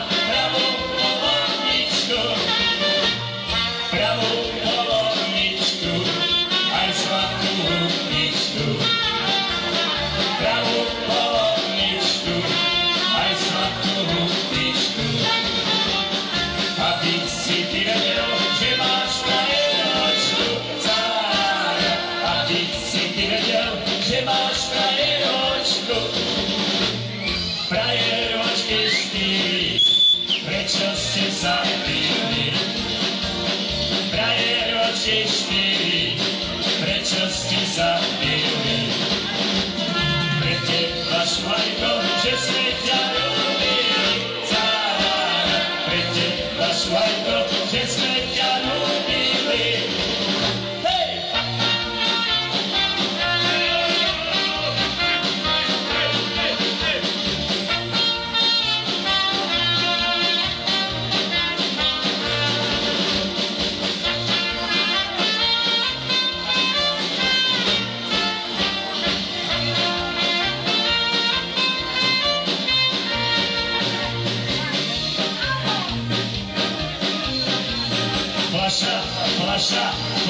pravú poloničku, pravú poloničku, aj zlatú hudničku. Pravú poloničku, aj zlatú hudničku. Aby si ty vedel, že máš frajeročku, cára. Aby si ty vedel, že máš frajeročku. Frajeročky štyri, prečo ste sa pili? Frajeročky štyri, prečo ste sa pili? Pre teba švajko, že sme ťa ľúbili, cára. Pre teba švajko, že sme ťa ľúbili. Hej!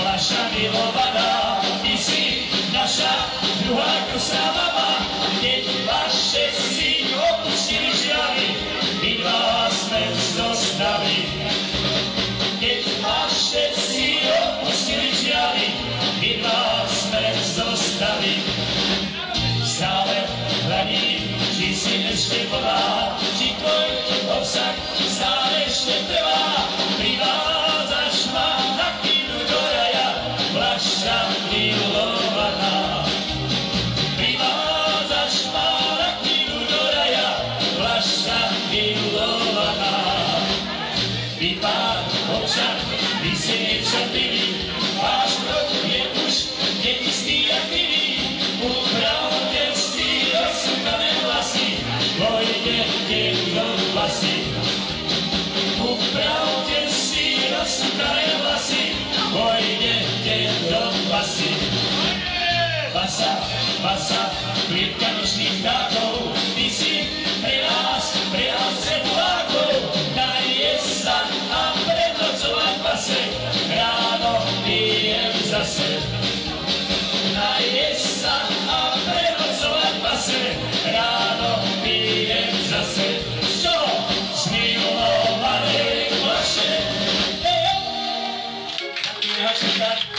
Fľaša milovaná, ty si naša druhá krstná mama. Keď vaše si opustili žiary, my dva sme zostali. Keď vaše si opustili žiary, my dva sme zostali. Stále hľadím, či si ešte volá, či tvoj obsah stále ešte trvá. Privádzaš ma na chvíľu do raja, fľaša milovaná. Privádzaš ma na chvíľu do raja, fľaša milovaná. Vypár občan, vy ste niečo pili, váš krok je už neistý a chvíli. Upravte si rozsúkané vlasy, vojdete do vlasy. Upravte si rozsúkané vlasy, vojdete do vlasy. Basa, basa, kliepka nočných vtákov, ty si pre nás sedlákov. Najes sa a prednocovať base, ráno pijem zase. Najes sa a prednocovať base, ráno pijem zase. Čo? Zmilované fľaše. Ďakujem, Hačka.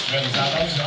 Skvelý zábav, že?